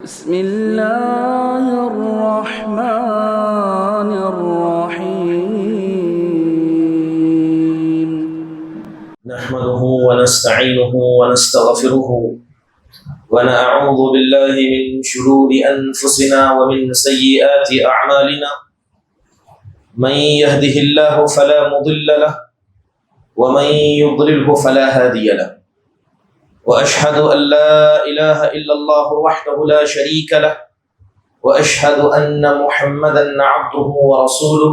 بسم اللہ الرحمن الرحیم نحمده ونستعينه ونستغفره ونعوذ بالله من شرور أنفسنا ومن سيئات أعمالنا من يهده الله فلا مضل له ومن يضلله فلا هادي له وأشهد أن لا إله إلا الله وحده لا شريك له وأشهد أن محمدا عبده ورسوله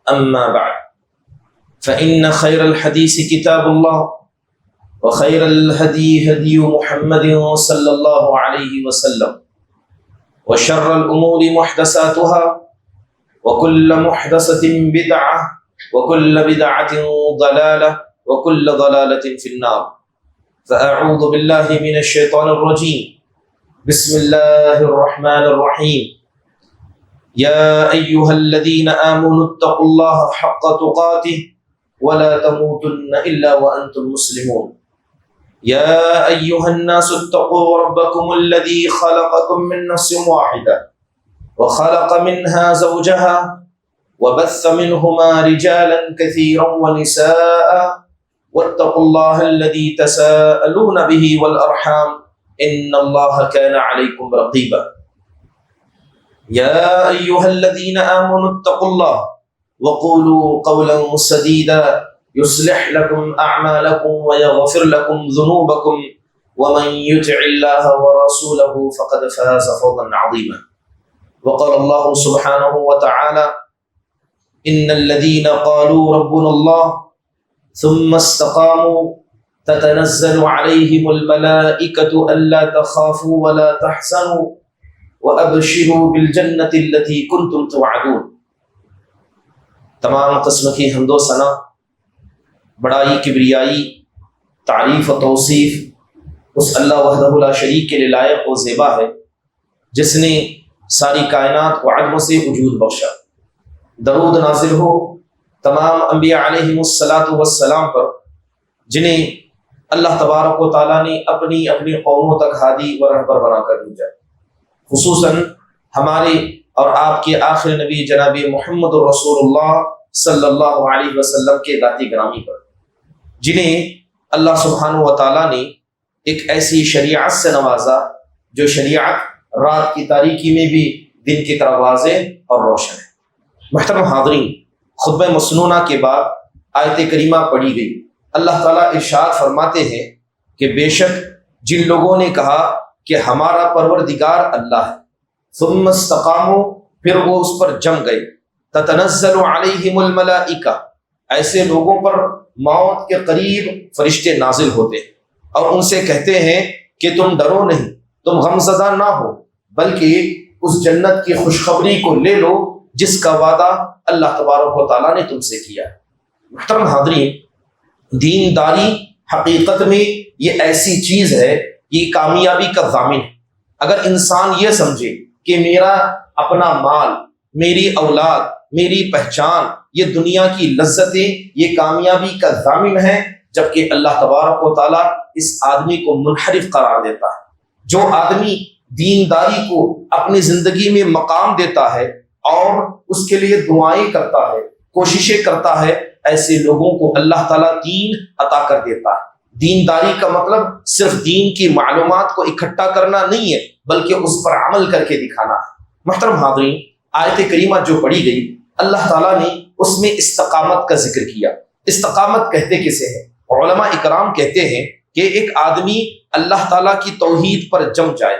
أما بعد فإن خير الحديث كتاب الله وخير الهدي هدي محمد صلى الله عليه وسلم وشر الأمور محدثاتها وكل محدثة بدعة وكل بدعة ضلالة وكل ضلالة في النار فأعوذ بالله من الشيطان الرجيم بسم الله الرحمن الرحيم يا أيها الذين آمنوا اتقوا الله حق تقاته ولا تموتن إلا وأنتم مسلمون يا أيها الناس اتقوا ربكم الذي خلقكم من نفس واحدة وخلق منها زوجها وبث منهما رجالا كثيرا ونساء واتقوا الله الذي تساءلون به والأرحام إن الله كان عليكم رقيبا يا أيها الذين آمنوا اتقوا الله وقولوا قولا سديدا يصلح لكم أعمالكم ويغفر لكم ذنوبكم ومن يطع الله ورسوله فقد فاز فوزا عظيما وقال الله سبحانه وتعالى إن الذين قالوا ربنا الله ثم استقاموا تتنزل عليهم الملائكة ألا تخافوا ولا تحزنوا وأبشروا بالجنة التي كنتم توعدون۔ تمام قسم کی حمد و ثنا، بڑائی، کبریائی، تعریف و توصیف اس اللہ وحدہ لا شریک کے لیے لائق و زیبا ہے جس نے ساری کائنات کو عدم سے وجود بخشا۔ درود نازل ہو تمام انبیاء علیہم الصلاۃ والسلام پر جنہیں اللہ تبارک و تعالیٰ نے اپنی قوموں تک ہادی و رہبر بنا کر بھیجا، خصوصاً ہمارے اور آپ کے آخر نبی جناب محمد رسول اللہ صلی اللہ علیہ وسلم کے ذاتی گرامی پر، جنہیں اللہ سبحانہ و تعالیٰ نے ایک ایسی شریعت سے نوازا جو شریعت رات کی تاریکی میں بھی دن کی طرح واضح اور روشن ہے۔ محترم حاضرین، خطبہ مسنونہ کے بعد آیت کریمہ پڑھی گئی۔ اللہ تعالیٰ ارشاد فرماتے ہیں کہ بے شک جن لوگوں نے کہا کہ ہمارا پروردگار اللہ ہے، ثم استقاموا، پھر وہ اس پر جم گئے، تتنزل علیہم الملائکہ، ایسے لوگوں پر موت کے قریب فرشتے نازل ہوتے اور ان سے کہتے ہیں کہ تم ڈرو نہیں، تم غمزدہ نہ ہو، بلکہ اس جنت کی خوشخبری کو لے لو جس کا وعدہ اللہ تبارک و تعالیٰ نے تم سے کیا۔ محترم حاضرین، دینداری حقیقت میں یہ ایسی چیز ہے، یہ کامیابی کا ضامن ہے۔ اگر انسان یہ سمجھے کہ میرا اپنا مال، میری اولاد، میری پہچان، یہ دنیا کی لذتیں یہ کامیابی کا ضامن ہے، جبکہ اللہ تبارک و تعالیٰ اس آدمی کو منحرف قرار دیتا ہے۔ جو آدمی دینداری کو اپنی زندگی میں مقام دیتا ہے اور اس کے لیے دعائیں کرتا ہے، کوششیں کرتا ہے، ایسے لوگوں کو اللہ تعالیٰ دین عطا کر دیتا ہے۔ دینداری کا مطلب صرف دین کی معلومات کو اکٹھا کرنا نہیں ہے، بلکہ اس پر عمل کر کے دکھانا ہے۔ محترم حاضرین، آیت کریمہ جو پڑھی گئی، اللہ تعالیٰ نے اس میں استقامت کا ذکر کیا۔ استقامت کہتے کسے ہیں؟ علماء اکرام کہتے ہیں کہ ایک آدمی اللہ تعالیٰ کی توحید پر جم جائے،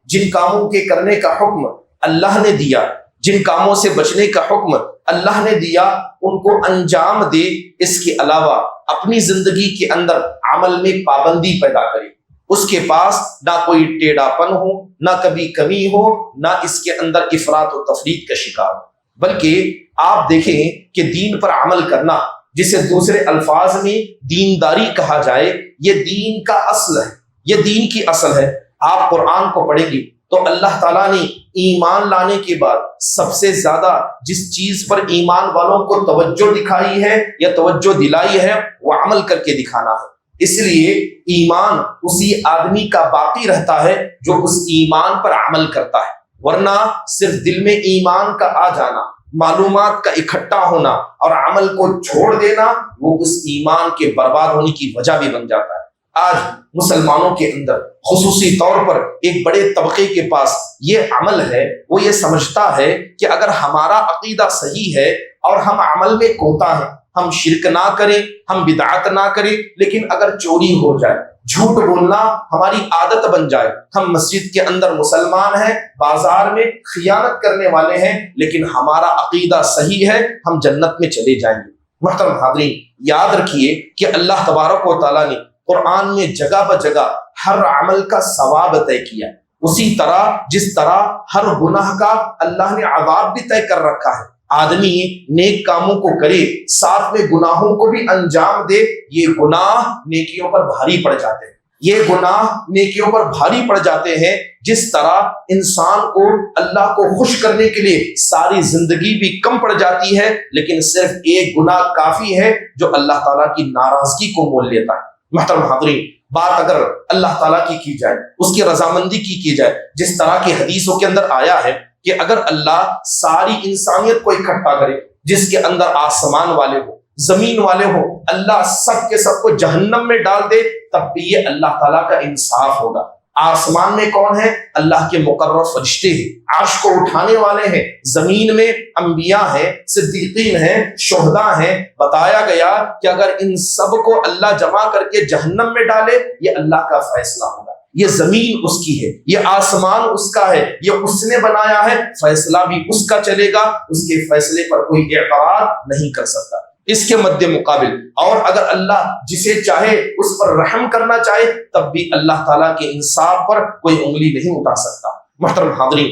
جن کاموں کے کرنے کا حکم اللہ نے دیا، جن کاموں سے بچنے کا حکم اللہ نے دیا، ان کو انجام دے، اس کے علاوہ اپنی زندگی کے اندر عمل میں پابندی پیدا کرے۔ اس کے پاس نہ کوئی ٹیڑھا پن ہو، نہ کبھی کمی ہو، نہ اس کے اندر افراط و تفریط کا شکار ہو، بلکہ آپ دیکھیں کہ دین پر عمل کرنا، جسے دوسرے الفاظ میں دینداری کہا جائے، یہ دین کا اصل ہے، یہ دین کی اصل ہے۔ آپ قرآن کو پڑھیں گے تو اللہ تعالیٰ نے ایمان لانے کے بعد سب سے زیادہ جس چیز پر ایمان والوں کو توجہ دکھائی ہے یا توجہ دلائی ہے، وہ عمل کر کے دکھانا ہے۔ اس لیے ایمان اسی آدمی کا باقی رہتا ہے جو اس ایمان پر عمل کرتا ہے، ورنہ صرف دل میں ایمان کا آ جانا، معلومات کا اکٹھا ہونا اور عمل کو چھوڑ دینا وہ اس ایمان کے برباد ہونے کی وجہ بھی بن جاتا ہے۔ آج مسلمانوں کے اندر خصوصی طور پر ایک بڑے طبقے کے پاس یہ عمل ہے، وہ یہ سمجھتا ہے کہ اگر ہمارا عقیدہ صحیح ہے اور ہم عمل میں کوتا ہیں، ہم شرک نہ کریں، ہم بدعت نہ کریں، لیکن اگر چوری ہو جائے، جھوٹ بولنا ہماری عادت بن جائے، ہم مسجد کے اندر مسلمان ہیں، بازار میں خیانت کرنے والے ہیں، لیکن ہمارا عقیدہ صحیح ہے، ہم جنت میں چلے جائیں گے۔ محترم حاضرین، یاد رکھیے کہ اللہ تبارک و تعالیٰ نے قرآن میں جگہ بجگہ ہر عمل کا ثواب طے کیا، اسی طرح جس طرح ہر گناہ کا اللہ نے عذاب بھی طے کر رکھا ہے۔ آدمی نیک کاموں کو کرے، ساتھ میں گناہوں کو بھی انجام دے، یہ گناہ نیکیوں پر بھاری پڑ جاتے ہیں، یہ گناہ نیکیوں پر بھاری پڑ جاتے ہیں۔ جس طرح انسان کو اللہ کو خوش کرنے کے لیے ساری زندگی بھی کم پڑ جاتی ہے، لیکن صرف ایک گناہ کافی ہے جو اللہ تعالیٰ کی ناراضگی کو مول لیتا ہے۔ محترم حاضرین، بات اگر اللہ تعالیٰ کی جائے، اس کی رضامندی کی جائے، جس طرح کی حدیثوں کے اندر آیا ہے کہ اگر اللہ ساری انسانیت کو اکٹھا کرے، جس کے اندر آسمان والے ہو، زمین والے ہو، اللہ سب کے سب کو جہنم میں ڈال دے، تب بھی یہ اللہ تعالیٰ کا انصاف ہوگا۔ آسمان میں کون ہے؟ اللہ کے مقرر فرشتے ہیں، عرش کو اٹھانے والے ہیں، زمین میں انبیاء ہیں، صدیقین ہیں، شہداء ہیں۔ بتایا گیا کہ اگر ان سب کو اللہ جمع کر کے جہنم میں ڈالے، یہ اللہ کا فیصلہ ہوگا۔ یہ زمین اس کی ہے، یہ آسمان اس کا ہے، یہ اس نے بنایا ہے، فیصلہ بھی اس کا چلے گا، اس کے فیصلے پر کوئی اعتراض نہیں کر سکتا۔ اس کے مد مقابل اور اگر اللہ جسے چاہے اس پر رحم کرنا چاہے، تب بھی اللہ تعالیٰ کے انصاف پر کوئی انگلی نہیں اٹھا سکتا۔ محترم حاضرین،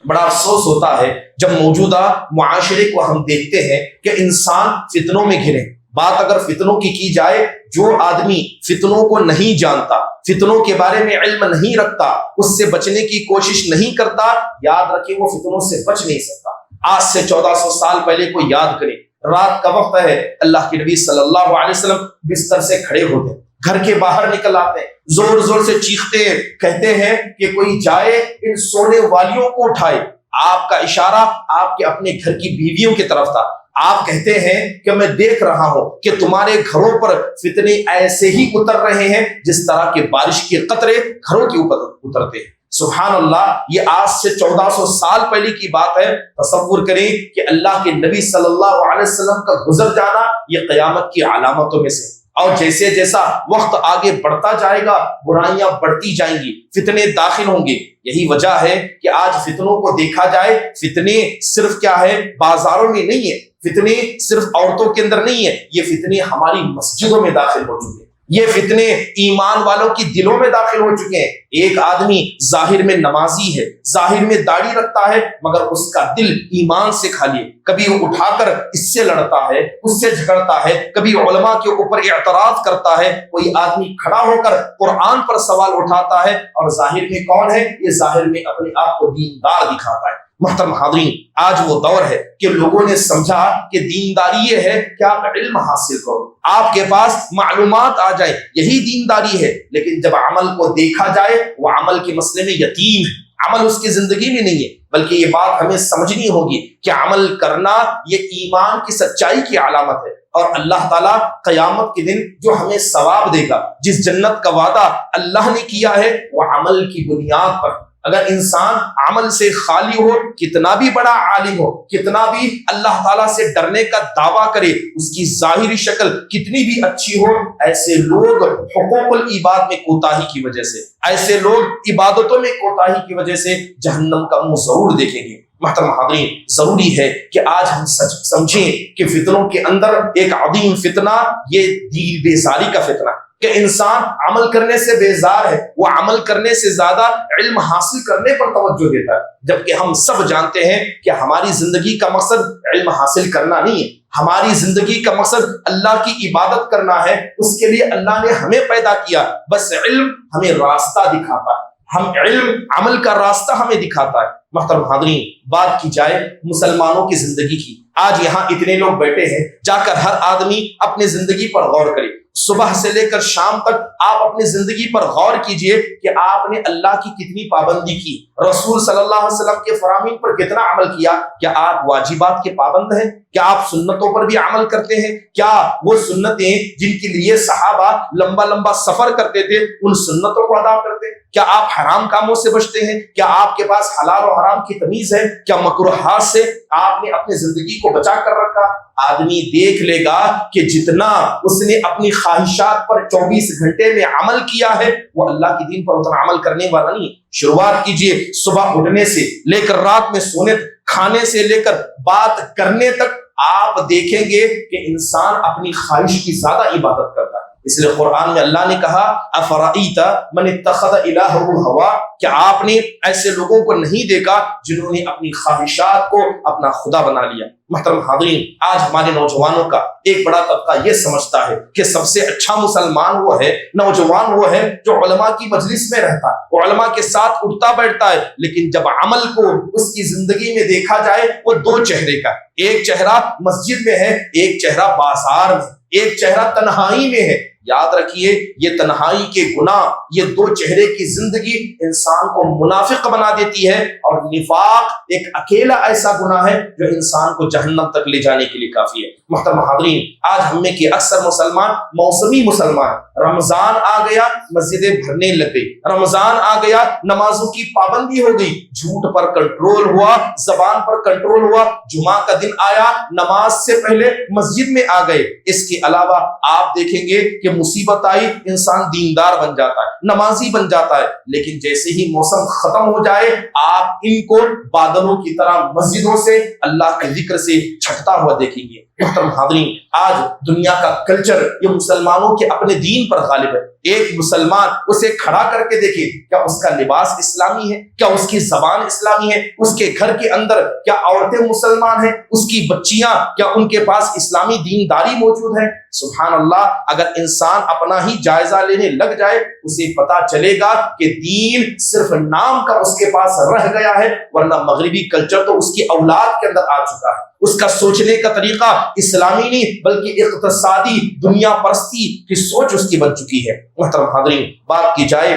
بڑا افسوس ہوتا ہے جب موجودہ معاشرے کو ہم دیکھتے ہیں کہ انسان فتنوں میں گھرے۔ بات اگر فتنوں کی جائے، جو آدمی فتنوں کو نہیں جانتا، فتنوں کے بارے میں علم نہیں رکھتا، اس سے بچنے کی کوشش نہیں کرتا، یاد رکھیں وہ فتنوں سے بچ نہیں سکتا۔ آج سے 1400 سال پہلے کو یاد کریں، رات کا وقت ہے، اللہ کے نبی صلی اللہ علیہ وسلم بستر سے کھڑے ہوتے ہیں، گھر کے باہر نکل آتے ہیں، زور زور سے چیختے ہیں، کہتے ہیں کہ کوئی جائے ان سونے والیوں کو اٹھائے۔ آپ کا اشارہ آپ کے اپنے گھر کی بیویوں کی طرف تھا۔ آپ کہتے ہیں کہ میں دیکھ رہا ہوں کہ تمہارے گھروں پر فتنے ایسے ہی اتر رہے ہیں جس طرح کے بارش کے قطرے گھروں کے اوپر اترتے ہیں۔ سبحان اللہ، یہ آج سے 1400 سال پہلے کی بات ہے۔ تصور کریں کہ اللہ کے نبی صلی اللہ علیہ وسلم کا گزر جانا یہ قیامت کی علامتوں میں سے، اور جیسے جیسا وقت آگے بڑھتا جائے گا برائیاں بڑھتی جائیں گی، فتنے داخل ہوں گے۔ یہی وجہ ہے کہ آج فتنوں کو دیکھا جائے، فتنے صرف کیا ہے بازاروں میں نہیں ہے، فتنے صرف عورتوں کے اندر نہیں ہے، یہ فتنے ہماری مسجدوں میں داخل ہو چکے ہیں، یہ فتنے ایمان والوں کی دلوں میں داخل ہو چکے ہیں۔ ایک آدمی ظاہر میں نمازی ہے، ظاہر میں داڑھی رکھتا ہے، مگر اس کا دل ایمان سے خالی ہے۔ کبھی وہ اٹھا کر اس سے لڑتا ہے، اس سے جھگڑتا ہے، کبھی علماء کے اوپر اعتراض کرتا ہے۔ کوئی آدمی کھڑا ہو کر قرآن پر سوال اٹھاتا ہے، اور ظاہر میں کون ہے؟ یہ ظاہر میں اپنے آپ کو دیندار دکھاتا ہے۔ محترم حاضرین، آج وہ دور ہے کہ لوگوں نے سمجھا کہ دینداری یہ ہے کہ آپ علم حاصل کرو، آپ کے پاس معلومات آ جائے، یہی دینداری ہے۔ لیکن جب عمل کو دیکھا جائے، وہ عمل کے مسئلے میں یتیم ہے، عمل اس کی زندگی میں نہیں ہے۔ بلکہ یہ بات ہمیں سمجھنی ہوگی کہ عمل کرنا یہ ایمان کی سچائی کی علامت ہے، اور اللہ تعالیٰ قیامت کے دن جو ہمیں ثواب دے گا، جس جنت کا وعدہ اللہ نے کیا ہے، وہ عمل کی بنیاد پر۔ اگر انسان عمل سے خالی ہو، کتنا بھی بڑا عالم ہو، کتنا بھی اللہ تعالیٰ سے ڈرنے کا دعویٰ کرے، اس کی ظاہری شکل کتنی بھی اچھی ہو، ایسے لوگ حقوق العباد میں کوتاہی کی وجہ سے، ایسے لوگ عبادتوں میں کوتاہی کی وجہ سے جہنم کا منہ ضرور دیکھیں گے۔ محترم حاضرین، ضروری ہے کہ آج ہم سچ سمجھیں کہ فتنوں کے اندر ایک عظیم فتنہ یہ دین بیزاری کا فتنہ، کہ انسان عمل کرنے سے بیزار ہے، وہ عمل کرنے سے زیادہ علم حاصل کرنے پر توجہ دیتا ہے، جبکہ ہم سب جانتے ہیں کہ ہماری زندگی کا مقصد علم حاصل کرنا نہیں ہے، ہماری زندگی کا مقصد اللہ کی عبادت کرنا ہے۔ اس کے لیے اللہ نے ہمیں پیدا کیا، بس علم ہمیں راستہ دکھاتا ہے، ہم علم عمل کا راستہ ہمیں دکھاتا ہے۔ محترم حاضرین، بات کی جائے مسلمانوں کی زندگی کی، آج یہاں اتنے لوگ بیٹھے ہیں، جا کر ہر آدمی اپنی زندگی پر غور کرے، صبح سے لے کر شام تک آپ اپنی زندگی پر غور کیجئے کہ آپ نے اللہ کی کتنی پابندی کی، رسول صلی اللہ علیہ وسلم کے فرامین پر کتنا عمل کیا۔ کیا آپ واجبات کے پابند ہیں؟ کیا آپ سنتوں پر بھی عمل کرتے ہیں؟ کیا وہ سنتیں جن کے لیے صحابہ لمبا لمبا سفر کرتے تھے ان سنتوں کو ادا کرتے ہیں؟ کیا آپ حرام کاموں سے بچتے ہیں؟ کیا آپ کے پاس حلال و حرام کی تمیز ہے؟ کیا مکروہات سے آپ نے اپنی زندگی کو بچا کر رکھا؟ آدمی دیکھ لے گا کہ جتنا اس نے اپنی خواہشات پر 24 گھنٹے میں عمل کیا ہے وہ اللہ کے دین پر اتنا عمل کرنے والا نہیں ہے۔ شروعات کیجئے صبح اٹھنے سے لے کر رات میں سونے، کھانے سے لے کر بات کرنے تک آپ دیکھیں گے کہ انسان اپنی خواہش کی زیادہ عبادت کرتا ہے۔ اس لیے قرآن میں اللہ نے کہا افرائیت من اتخذ الہہ ہوا، کہ آپ نے ایسے لوگوں کو نہیں دیکھا جنہوں نے اپنی خواہشات کو اپنا خدا بنا لیا۔ محترم حاضرین، آج ہمارے نوجوانوں کا ایک بڑا طبقہ یہ سمجھتا ہے کہ سب سے اچھا مسلمان وہ ہے، نوجوان وہ ہے جو علماء کی مجلس میں رہتا ہے، وہ علماء کے ساتھ اٹھتا بیٹھتا ہے، لیکن جب عمل کو اس کی زندگی میں دیکھا جائے وہ دو چہرے کا، ایک چہرہ مسجد میں ہے، ایک چہرہ بازار میں، ایک چہرہ تنہائی میں ہے۔ یاد رکھیے یہ تنہائی کے گناہ، یہ دو چہرے کی زندگی انسان کو منافق بنا دیتی ہے، اور نفاق ایک اکیلا ایسا گناہ ہے جو انسان کو جہنم تک لے جانے کے لیے کافی ہے۔ محترم حاضرین، آج ہم میں کے اکثر مسلمان موسمی مسلمان، رمضان آ گیا مسجدیں بھرنے لگ گئی، رمضان آ گیا نمازوں کی پابندی ہو گئی، جھوٹ پر کنٹرول ہوا، زبان پر کنٹرول ہوا، جمعہ کا دن آیا نماز سے پہلے مسجد میں آ گئے۔ اس کے علاوہ آپ دیکھیں گے کہ مصیبت آئی انسان دیندار بن جاتا ہے، نمازی بن جاتا ہے، لیکن جیسے ہی موسم ختم ہو جائے آپ ان کو بادلوں کی طرح مسجدوں سے اللہ کے ذکر سے چھٹتا ہوا دیکھیں گے۔ محترم حاضرین، آج دنیا کا کلچر یہ مسلمانوں کے اپنے دین پر غالب ہے۔ ایک مسلمان اسے کھڑا کر کے دیکھے، کیا اس کا لباس اسلامی ہے؟ کیا اس کی زبان اسلامی ہے؟ اس کے گھر کے اندر کیا عورتیں مسلمان ہیں؟ اس کی بچیاں کیا ان کے پاس اسلامی دینداری موجود ہے؟ سبحان اللہ، اگر انسان اپنا ہی جائزہ لینے لگ جائے اسے پتا چلے گا کہ دین صرف نام کا اس کے پاس رہ گیا ہے، ورنہ مغربی کلچر تو اس کی اولاد کے اندر آ چکا ہے۔ اس کا سوچنے کا طریقہ اسلامی نہیں بلکہ اقتصادی دنیا پرستی کی سوچ اس کی بن چکی ہے۔ محترم حاضرین، بات کی جائے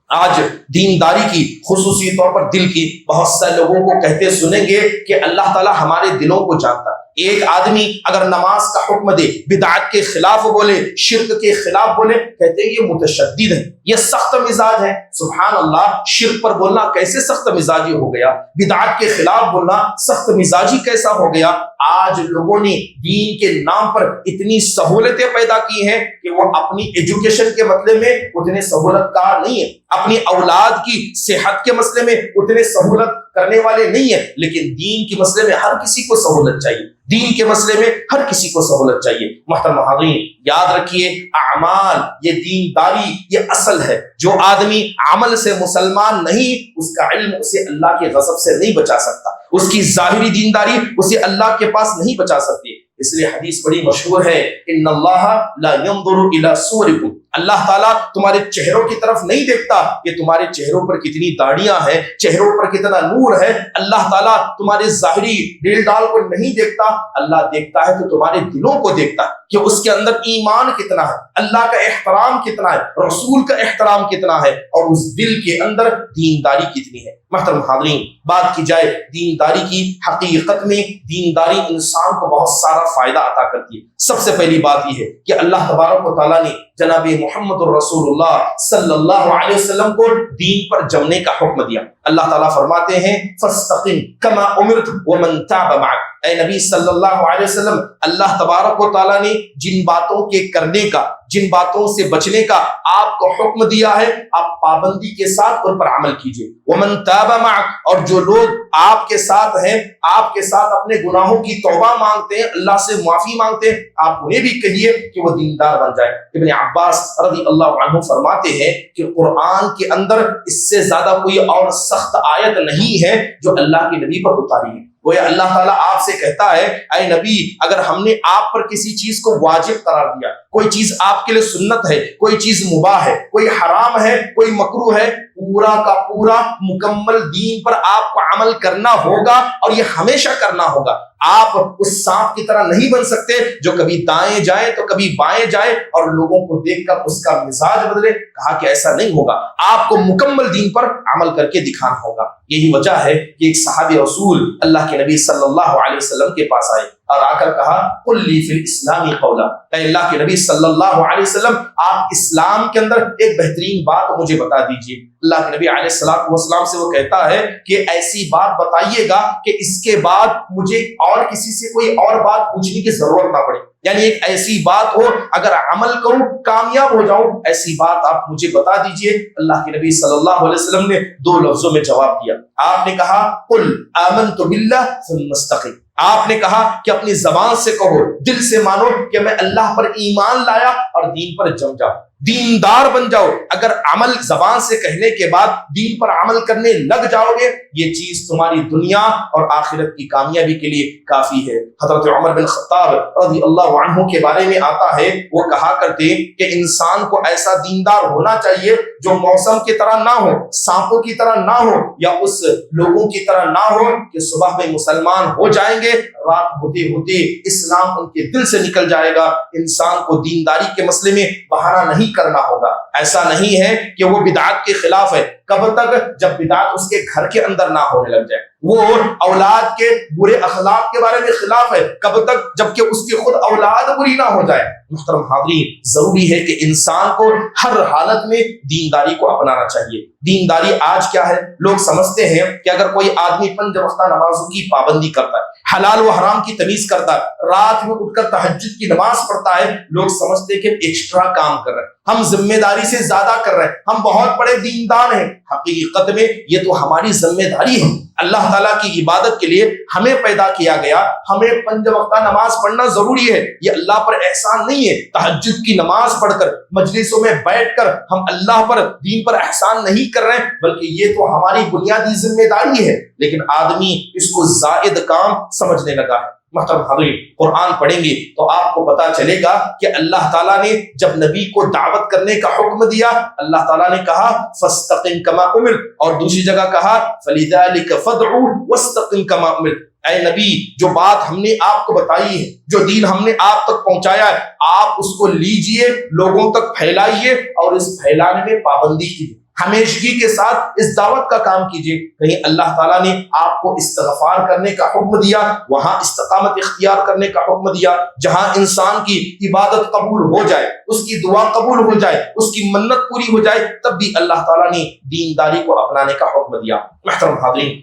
آج دینداری کی، خصوصی طور پر دل کی، بہت سے لوگوں کو کہتے سنیں گے کہ اللہ تعالیٰ ہمارے دلوں کو جانتا ہے۔ ایک آدمی اگر نماز کا حکم دے، بدعت کے خلاف بولے، شرک کے خلاف بولے، کہتے ہیں یہ متشدد ہے، یہ سخت مزاج ہے۔ سبحان اللہ، شرک پر بولنا کیسے سخت مزاجی ہو گیا؟ بدعت کے خلاف بولنا سخت مزاجی کیسا ہو گیا؟ آج لوگوں نے دین کے نام پر اتنی سہولتیں پیدا کی ہیں کہ وہ اپنی ایجوکیشن کے مسئلے میں اتنے سہولت کار نہیں ہے، اپنی اولاد کی صحت کے مسئلے میں اتنے سہولت کرنے والے نہیں ہیں، لیکن دین کے مسئلے میں ہر کسی کو سہولت چاہیے، دین کے مسئلے میں ہر کسی کو سہولت چاہیے۔ محترم حاضرین، یاد رکھیے اعمال، یہ دینداری، یہ اصل ہے۔ جو آدمی عمل سے مسلمان نہیں، اس کا علم اسے اللہ کے غضب سے نہیں بچا سکتا، اس کی ظاہری دینداری اسے اللہ کے پاس نہیں بچا سکتی۔ اس لیے حدیث بڑی مشہور ہے، ان اللہ لا ينظر الى صورکم، اللہ تعالیٰ تمہارے چہروں کی طرف نہیں دیکھتا کہ تمہارے چہروں پر کتنی داڑیاں ہیں، چہروں پر کتنا نور ہے۔ اللہ تعالیٰ تمہارے ظاہری ڈیل ڈال کو نہیں دیکھتا، اللہ دیکھتا ہے تو تمہارے دلوں کو دیکھتا ہے کہ اس کے اندر ایمان کتنا ہے، اللہ کا احترام کتنا ہے، رسول کا احترام کتنا ہے، اور اس دل کے اندر دینداری کتنی ہے۔ محترم حاضرین، بات کی جائے دینداری کی، حقیقت میں دینداری انسان کو بہت سارا فائدہ عطا کرتی ہے۔ سب سے پہلی بات یہ ہے کہ اللہ تبارک و تعالیٰ نے جناب محمد الرسول اللہ صلی اللہ علیہ وسلم کو دین پر جمنے کا حکم دیا۔ اللہ تعالیٰ فرماتے ہیں فاستقم کما امرت ومن تاب معک، اے نبی صلی اللہ علیہ وسلم، اللہ تبارک و تعالیٰ نے جن باتوں کے کرنے کا، جن باتوں سے بچنے کا آپ کو حکم دیا ہے، آپ پابندی کے ساتھ ان پر عمل کیجئے۔ ومن تاب معک، اور جو لوگ آپ کے ساتھ ہیں، آپ کے ساتھ اپنے گناہوں کی توبہ مانگتے ہیں، اللہ سے معافی مانگتے ہیں، آپ انہیں بھی کہیے کہ وہ دیندار بن جائے۔ ابن عباس رضی اللہ عنہ فرماتے ہیں کہ قرآن کے اندر اس سے زیادہ کوئی اور سخت آیت نہیں ہے جو اللہ کے نبی پر اتاری ہے۔ گویا اللہ تعالیٰ آپ سے کہتا ہے، اے نبی، اگر ہم نے آپ پر کسی چیز کو واجب قرار دیا، کوئی چیز آپ کے لیے سنت ہے، کوئی چیز مباح ہے، کوئی حرام ہے، کوئی مکروہ ہے، پورا کا پورا مکمل دین پر آپ کو عمل کرنا ہوگا اور یہ ہمیشہ کرنا ہوگا. آپ اس سانپ کی طرح نہیں بن سکتے جو کبھی دائیں جائے تو کبھی بائیں جائے اور لوگوں کو دیکھ کر اس کا مزاج بدلے. کہا کہ ایسا نہیں ہوگا, آپ کو مکمل دین پر عمل کر کے دکھانا ہوگا. یہی وجہ ہے کہ ایک صحابی رسول اللہ کے نبی صلی اللہ علیہ وسلم کے پاس آئے اور آ کر کہا قل لی فی الاسلام قولا, اے اللہ کے نبی صلی اللہ علیہ وسلم آپ اسلام کے اندر ایک بہترین بات مجھے بتا دیجیے. اللہ کے نبی علیہ الصلوۃ والسلام سے وہ کہتا ہے کہ ایسی بات بتائیے گا کہ اس کے بعد مجھے اور کسی سے کوئی اور بات پوچھنے کی ضرورت نہ پڑے. یعنی ایک ایسی بات ہو اگر عمل کروں کامیاب ہو جاؤں, ایسی بات آپ مجھے بتا دیجئے. اللہ کے نبی صلی اللہ علیہ وسلم نے 2 لفظوں میں جواب دیا. آپ نے کہا قل آمنت باللہ ثم استقم. آپ نے کہا کہ اپنی زبان سے کہو, دل سے مانو کہ میں اللہ پر ایمان لایا اور دین پر جم جاؤ, دیندار بن جاؤ. اگر عمل زبان سے کہنے کے بعد دین پر عمل کرنے لگ جاؤ گے, یہ چیز تمہاری دنیا اور آخرت کی کامیابی کے لیے کافی ہے. حضرت عمر بن خطاب رضی اللہ عنہ کے بارے میں آتا ہے, وہ کہا کرتے کہ انسان کو ایسا دیندار ہونا چاہیے جو موسم کی طرح نہ ہو, سانپوں کی طرح نہ ہو, یا اس لوگوں کی طرح نہ ہو کہ صبح میں مسلمان ہو جائیں گے, رات ہوتے ہوتے اسلام ان کے دل سے نکل جائے گا. انسان کو دینداری کے مسئلے میں بہانہ نہیں کرنا ہوگا. ایسا نہیں ہے کہ وہ بدعت کے خلاف ہے, کب تک جب بدعت اس کے گھر کے اندر نہ ہونے لگ جائے. وہ اولاد کے برے اخلاق کے بارے میں خلاف ہے, کب تک جب کہ اس کی خود اولاد بری نہ ہو جائے. محترم حاضرین, ضروری ہے کہ انسان کو ہر حالت میں دینداری کو اپنانا چاہیے. دینداری آج کیا ہے, لوگ سمجھتے ہیں کہ اگر کوئی آدمی 5 وقتہ نمازوں کی پابندی کرتا ہے, حلال و حرام کی تمیز کرتا ہے, رات میں اٹھ کر تہجد کی نماز پڑھتا ہے, لوگ سمجھتے ہیں کہ ایکسٹرا کام کر رہے ہیں, ہم ذمہ داری سے زیادہ کر رہے ہیں, ہم بہت بڑے دیندار ہیں. حقیقت میں یہ تو ہماری ذمہ داری ہے. اللہ تعالیٰ کی عبادت کے لیے ہمیں پیدا کیا گیا, ہمیں 5 وقتہ نماز پڑھنا ضروری ہے. یہ اللہ پر احسان نہیں ہے. تہجد کی نماز پڑھ کر مجلسوں میں بیٹھ کر ہم اللہ پر دین پر احسان نہیں کر رہے ہیں, بلکہ یہ تو ہماری بنیادی ذمہ داری ہے. لیکن آدمی اس کو زائد کام سمجھنے لگا ہے. محترم حضرین, قرآن پڑھیں گے تو آپ کو پتا چلے گا کہ اللہ تعالیٰ نے جب نبی کو دعوت کرنے کا حکم دیا, اللہ تعالیٰ نے کہا فاستقم کما امر, اور دوسری جگہ کہا فلذلک فادع واستقم کما امر. اے نبی, جو بات ہم نے آپ کو بتائی ہے, جو دین ہم نے آپ تک پہنچایا ہے, آپ اس کو لیجئے, لوگوں تک پھیلائیے اور اس پھیلانے میں پابندی کیجیے, ہمیشگی کے ساتھ اس دعوت کا کام کیجیے. کہیں اللہ تعالیٰ نے آپ کو استغفار کرنے کا حکم دیا, وہاں استقامت اختیار کرنے کا حکم دیا. جہاں انسان کی عبادت قبول ہو جائے, اس کی دعا قبول ہو جائے, اس کی منت پوری ہو جائے, تب بھی اللہ تعالیٰ نے دینداری کو اپنانے کا حکم دیا. محترم حاضرین,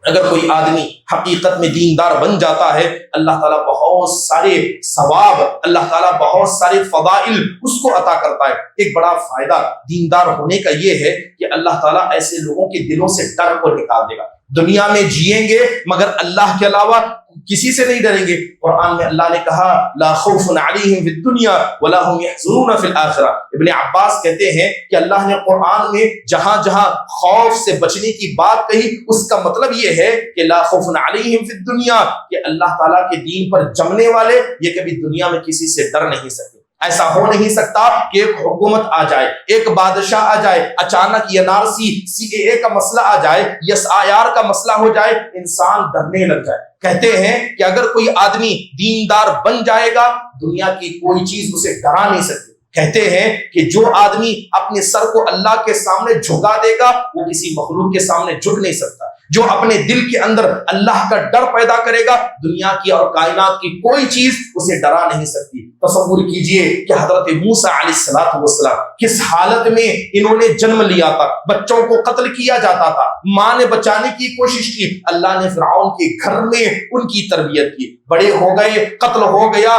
اگر کوئی آدمی حقیقت میں دیندار بن جاتا ہے, اللہ تعالیٰ بہت سارے ثواب, اللہ تعالیٰ بہت سارے فضائل اس کو عطا کرتا ہے. ایک بڑا فائدہ دیندار ہونے کا یہ ہے کہ اللہ تعالیٰ ایسے لوگوں کے دلوں سے ڈر کو نکال دے گا. دنیا میں جئیں گے مگر اللہ کے علاوہ کسی سے نہیں ڈریں گے. قرآن میں اللہ نے کہا لا خوف علیہم فی الدنیا ولا هم يحزنون فی الآخرہ. ابن عباس کہتے ہیں کہ اللہ نے قرآن میں جہاں جہاں خوف سے بچنے کی بات کہی, اس کا مطلب یہ ہے کہ لا خوف علیہم فی الدنیا, کہ اللہ تعالیٰ کے دین پر جمنے والے یہ کبھی دنیا میں کسی سے ڈر نہیں سکتے. ایسا ہو نہیں سکتا کہ ایک حکومت آ جائے, ایک بادشاہ آ جائے, اچانک NRC CAA کا مسئلہ آ جائے, SIR کا مسئلہ ہو جائے, انسان ڈرنے لگ جائے. کہتے ہیں کہ اگر کوئی آدمی دیندار بن جائے گا, دنیا کی کوئی چیز اسے ڈرا نہیں سکتی. کہتے ہیں کہ جو آدمی اپنے سر کو اللہ کے سامنے جھکا دے گا, وہ کسی مخلوق کے سامنے جھک نہیں سکتا. جو اپنے دل کے اندر اللہ کا ڈر پیدا کرے گا, دنیا کی اور کائنات کی کوئی چیز اسے ڈرا نہیں سکتی. تصور کیجئے کہ حضرت موسیٰ علیہ السلام کس حالت میں انہوں نے جنم لیا تھا, بچوں کو قتل کیا جاتا تھا, ماں نے بچانے کی کوشش کی, اللہ نے فرعون کے گھر میں ان کی تربیت کی, بڑے ہو گئے, قتل ہو گیا,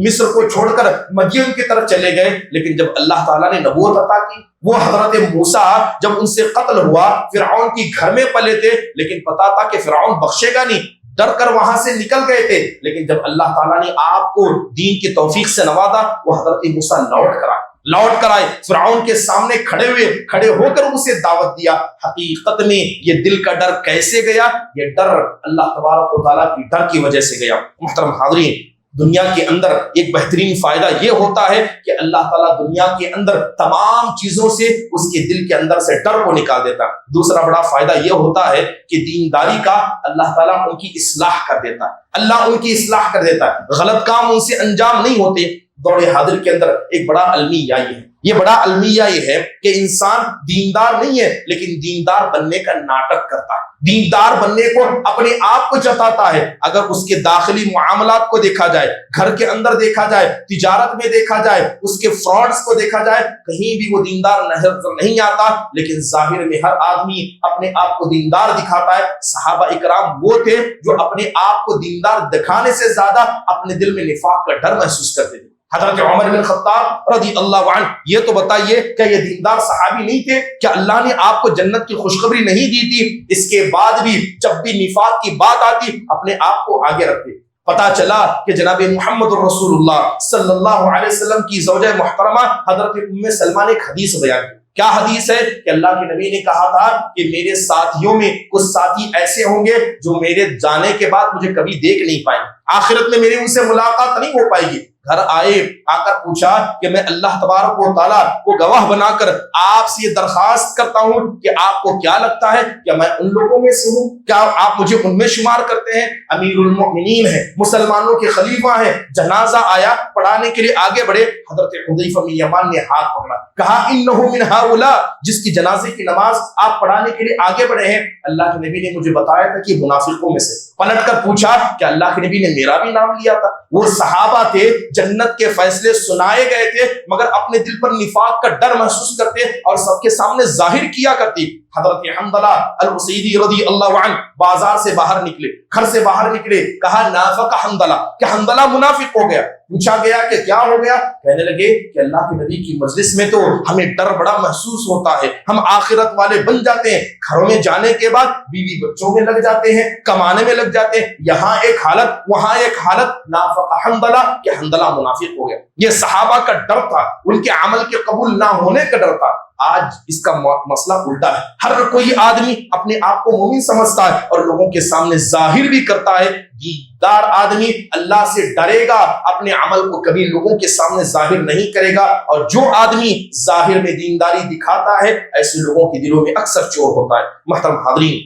مصر کو چھوڑ کر مدین کی طرف چلے گئے. لیکن جب اللہ تعالیٰ نے نبوت عطا کی, وہ حضرت موسیٰ جب ان سے قتل ہوا, فرعون کی گھر میں پلے تھے, لیکن پتا تھا کہ فرعون بخشے گا نہیں, ڈر کر وہاں سے نکل گئے تھے. لیکن جب اللہ تعالیٰ نے آپ کو دین کی توفیق سے نوازا, وہ حضرت موسیٰ لوٹ کر آئے, فرعون کے سامنے کھڑے ہو کر اسے دعوت دیا. حقیقت میں یہ دل کا ڈر کیسے گیا؟ یہ ڈر اللہ تبارک و تعالیٰ کی ڈر کی وجہ سے گیا. محترم حاضرین, دنیا کے اندر ایک بہترین فائدہ یہ ہوتا ہے کہ اللہ تعالیٰ دنیا کے اندر تمام چیزوں سے اس کے دل کے اندر سے ڈر کو نکال دیتا ہے۔ دوسرا بڑا فائدہ یہ ہوتا ہے کہ دینداری کا اللہ تعالیٰ ان کی اصلاح کر دیتا ہے، اللہ ان کی اصلاح کر دیتا ہے، غلط کام ان سے انجام نہیں ہوتے۔ دور حاضر کے اندر ایک بڑا المیہ یہ ہے، یہ بڑا المیہ یہ ہے کہ انسان دیندار نہیں ہے لیکن دیندار بننے کا ناٹک کرتا ہے، دیندار بننے کو اپنے آپ کو جتاتا ہے۔ اگر اس کے داخلی معاملات کو دیکھا جائے، گھر کے اندر دیکھا جائے، تجارت میں دیکھا جائے، اس کے فراڈز کو دیکھا جائے، کہیں بھی وہ دیندار نہیں آتا، لیکن ظاہر میں ہر آدمی اپنے آپ کو دیندار دکھاتا ہے۔ صحابہ اکرام وہ تھے جو اپنے آپ کو دیندار دکھانے سے زیادہ اپنے دل میں نفاق کا ڈر محسوس کرتے تھے۔ حضرت عمر بن خطاب رضی اللہ عنہ، یہ تو بتائیے کیا یہ دیندار صحابی نہیں تھے؟ کیا اللہ نے آپ کو جنت کی خوشخبری نہیں دی تھی؟ اس کے بعد بھی جب بھی نفاق کی بات آتی اپنے آپ کو آگے رکھتے۔ پتا چلا کہ جناب محمد رسول اللہ صلی اللہ علیہ وسلم کی زوجہ محترمہ حضرت ام سلمہ نے ایک حدیث بیان کی۔ کیا حدیث ہے کہ اللہ کے نبی نے کہا تھا کہ میرے ساتھیوں میں کچھ ساتھی ایسے ہوں گے جو میرے جانے کے بعد مجھے کبھی دیکھ نہیں پائیں، آخرت میں میری ان سے ملاقات نہیں ہو پائے گی۔ گھر آئے، آ کر پوچھا کہ میں اللہ تبارک و تعالیٰ کو گواہ بنا کر آپ سے یہ درخواست کرتا ہوں کہ آپ کو کیا لگتا ہے کہ میں ان لوگوں میں سے ہوں؟ کیا آپ مجھے ان میں شمار کرتے ہیں؟ امیر المؤمنین ہیں، مسلمانوں کے خلیفہ ہیں، جنازہ آیا، پڑھانے کے لیے آگے بڑھے۔ حضرت حذیفہ بن یمان نے ہاتھ پکڑا، کہا انہ من ہؤلاء، جس کی جنازے کی نماز آپ پڑھانے کے لیے آگے بڑھے ہیں، اللہ کے نبی نے مجھے بتایا تھا کہ منافقوں میں سے۔ پلٹ کر پوچھا کہ اللہ کے نبی نے میرا بھی نام لیا تھا؟ وہ صحابہ تھے، جنت کے فیصلے سنائے گئے تھے مگر اپنے دل پر نفاق کا ڈر محسوس کرتے اور سب کے سامنے ظاہر کیا کرتی۔ حضرت حنظلہ الاسیدی رضی اللہ عنہ بازار سے باہر نکلے، گھر سے باہر نکلے، کہا نافق حنظلہ، کہ حنظلہ منافق ہو گیا۔ پوچھا گیا کہ کیا ہو گیا؟ کہنے لگے کہ اللہ کے نبی کی مجلس میں تو ہمیں ڈر بڑا محسوس ہوتا ہے، ہم آخرت والے بن جاتے ہیں، گھروں میں جانے کے بعد بیوی بچوں میں لگ جاتے ہیں، کمانے میں لگ جاتے ہیں، یہاں ایک حالت وہاں ایک حالت، نافق حنظلہ کہ حنظلہ منافق ہو گیا۔ یہ صحابہ کا ڈر تھا، ان کے عمل کے قبول نہ ہونے کا ڈر تھا۔ آج اس کا مسئلہ الٹا ہے، ہر کوئی آدمی اپنے آپ کو مومن سمجھتا ہے اور لوگوں کے سامنے ظاہر بھی کرتا ہے۔ دیندار آدمی اللہ سے ڈرے گا، اپنے عمل کو کبھی لوگوں کے سامنے ظاہر نہیں کرے گا، اور جو آدمی ظاہر میں دینداری دکھاتا ہے ایسے لوگوں کے دلوں میں اکثر چور ہوتا ہے۔ محترم حاضرین،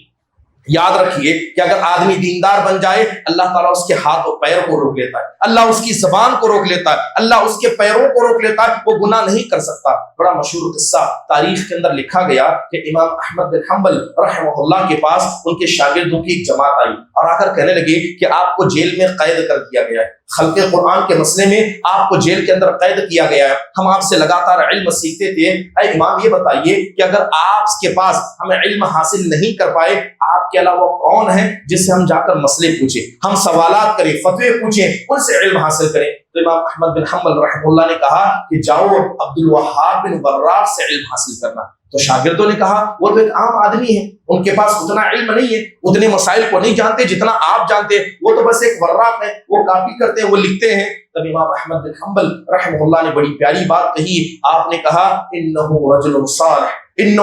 یاد رکھیے کہ اگر آدمی دیندار بن جائے اللہ تعالیٰ اس کے ہاتھ و پیر کو روک لیتا ہے، اللہ اس کی زبان کو روک لیتا ہے، اللہ اس کے پیروں کو روک لیتا ہے، وہ گناہ نہیں کر سکتا۔ بڑا مشہور قصہ تاریخ کے اندر لکھا گیا کہ امام احمد بن حنبل رحمہ اللہ کے پاس ان کے شاگردوں کی ایک جماعت آئی اور آ کر کہنے لگے کہ آپ کو جیل میں قید کر دیا گیا ہے، خلق قرآن کے مسئلے میں آپ کو جیل کے اندر قید کیا گیا ہے، ہم آپ سے لگاتار علم سیکھتے تھے، اے امام یہ بتائیے کہ اگر آپ کے پاس ہمیں علم حاصل نہیں کر پائے، آپ کے علاوہ کون ہے جس سے ہم جا کر مسئلے پوچھیں، ہم سوالات کریں، فتوے پوچھیں، ان سے علم حاصل کریں؟ تو امام احمد بن حنبل رحمہ اللہ نے کہا کہ جاؤ عبد الوہاب بن وراق سے علم حاصل کرنا۔ تو شاگردوں نے کہا وہ تو ایک عام آدمی ہے، ان کے پاس اتنا علم نہیں ہے، اتنے مسائل کو نہیں جانتے جتنا آپ جانتے، وہ تو بس ایک وراق ہے، وہ کاپی کرتے ہیں، وہ لکھتے ہیں۔ تب امام احمد بن حنبل رحمہ اللہ نے بڑی پیاری بات کہی، آپ نے کہا انہ رجل صالح، انہ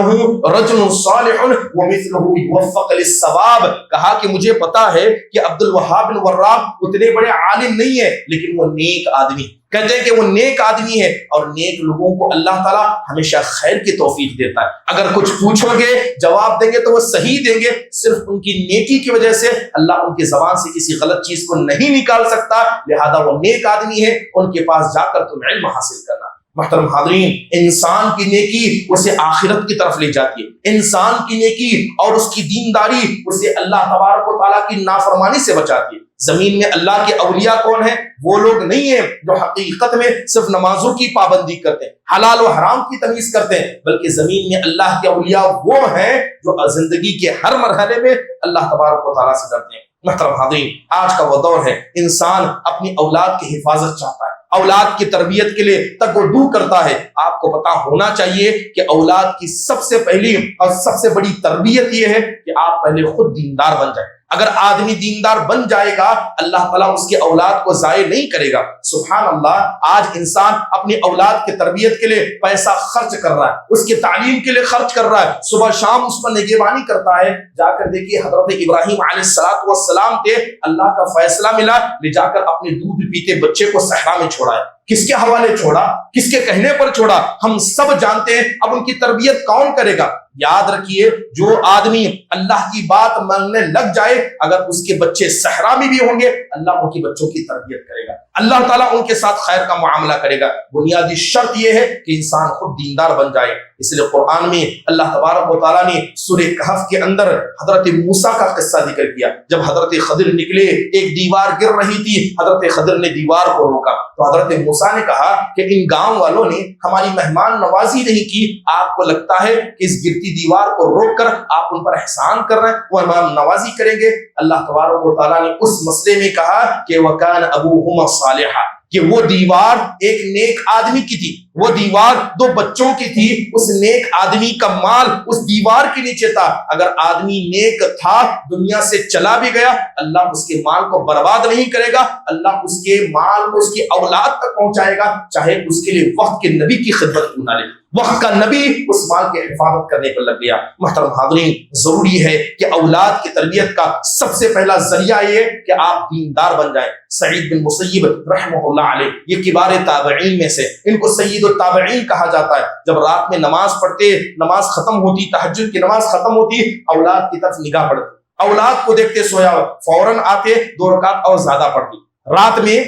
رجل صالح ومثلہ یوفق للصواب، کہا کہ مجھے پتا ہے کہ عبد الوہاب بن وراق اتنے بڑے عالم نہیں ہے لیکن وہ نیک آدمی، کہتے ہیں کہ وہ نیک آدمی ہے، اور نیک لوگوں کو اللہ تعالیٰ ہمیشہ خیر کی توفیق دیتا ہے۔ اگر کچھ پوچھو گے جواب دیں گے تو وہ صحیح دیں گے، صرف ان کی نیکی کی وجہ سے اللہ ان کی زبان سے کسی غلط چیز کو نہیں نکال سکتا، لہذا وہ نیک آدمی ہے، ان کے پاس جا کر تم علم حاصل کرنا۔ محترم حاضرین، انسان کی نیکی اسے آخرت کی طرف لے جاتی ہے، انسان کی نیکی اور اس کی دینداری اسے اللہ تبارک و تعالیٰ کی نافرمانی سے بچاتی ہے۔ زمین میں اللہ کے اولیاء کون ہیں؟ وہ لوگ نہیں ہیں جو حقیقت میں صرف نمازوں کی پابندی کرتے ہیں، حلال و حرام کی تمیز کرتے ہیں، بلکہ زمین میں اللہ کے اولیاء وہ ہیں جو زندگی کے ہر مرحلے میں اللہ تبارک و تعالیٰ سے ڈرتے ہیں۔ محترم حاضرین، آج کا وہ دور ہے انسان اپنی اولاد کی حفاظت چاہتا ہے، اولاد کی تربیت کے لیے تگ و دو کرتا ہے، آپ کو پتا ہونا چاہیے کہ اولاد کی سب سے پہلی اور سب سے بڑی تربیت یہ ہے کہ آپ پہلے خود دیندار بن جائیں۔ اگر آدمی دیندار بن جائے گا اللہ تعالیٰ اس کی اولاد کو ضائع نہیں کرے گا۔ سبحان اللہ، آج انسان اپنی اولاد کی تربیت کے لیے پیسہ خرچ کر رہا ہے، اس کی تعلیم کے لیے خرچ کر رہا ہے، صبح شام اس پر نگہبانی کرتا ہے۔ جا کر دیکھیے حضرت ابراہیم علیہ السلام تھے، اللہ کا فیصلہ ملا، لے جا کر اپنے دودھ پیتے بچے کو صحرا میں چھوڑا ہے۔ کس کے حوالے چھوڑا؟ کس کے کہنے پر چھوڑا؟ ہم سب جانتے ہیں۔ اب ان کی تربیت کون کرے گا؟ یاد رکھیے، جو آدمی اللہ کی بات ماننے لگ جائے، اگر اس کے بچے صحرا میں بھی ہوں گے اللہ ان کے بچوں کی تربیت کرے گا، اللہ تعالیٰ ان کے ساتھ خیر کا معاملہ کرے گا۔ بنیادی شرط یہ ہے کہ انسان خود دیندار بن جائے۔ اس لیے قرآن میں اللہ تبارک و تعالیٰ نے سورہ کہف کے اندر حضرت موسیٰ کا قصہ ذکر کیا۔ جب حضرت خضر نکلے، ایک دیوار گر رہی تھی، حضرت خضر نے دیوار کو روکا تو حضرت موسیٰ نے کہا کہ ان گاؤں والوں نے ہماری مہمان نوازی نہیں کی، آپ کو لگتا ہے کہ اس گرتی دیوار کو روک کر آپ ان پر احسان کر رہے ہیں، وہ مہمان نوازی کریں گے؟ اللہ تبارک و تعالیٰ نے اس مسئلے میں کہا کہ وَكَانَ أَبُوهُمَا صَالِحًا، کہ وہ دیوار ایک نیک آدمی کی تھی، وہ دیوار دو بچوں کی تھی، اس نیک آدمی کا مال اس دیوار کے نیچے تھا۔ اگر آدمی نیک تھا، دنیا سے چلا بھی گیا، اللہ اس کے مال کو برباد نہیں کرے گا، اللہ اس کے مال کو اس کی اولاد تک پہنچائے گا، چاہے اس کے لیے وقت کے نبی کی خدمت کیوں نہ لے۔ وقت کا نبی اس مال کی حفاظت کرنے پر لگ گیا۔ محترم حاضرین، ضروری ہے کہ اولاد کی تربیت کا سب سے پہلا ذریعہ یہ کہ آپ دیندار بن جائیں۔ سعید بن مسیب رحمہ اللہ علیہ، یہ کبار تابعین میں سے، ان کو سید التابعین کہا جاتا ہے۔ جب رات میں نماز پڑھتے، نماز ختم ہوتی، تہجد کی نماز ختم ہوتی، اولاد کی طرف نگاہ پڑتی، اولاد کو دیکھتے سویا فوراً آتے، 2 رکعت اور زیادہ پڑھتی۔ رات میں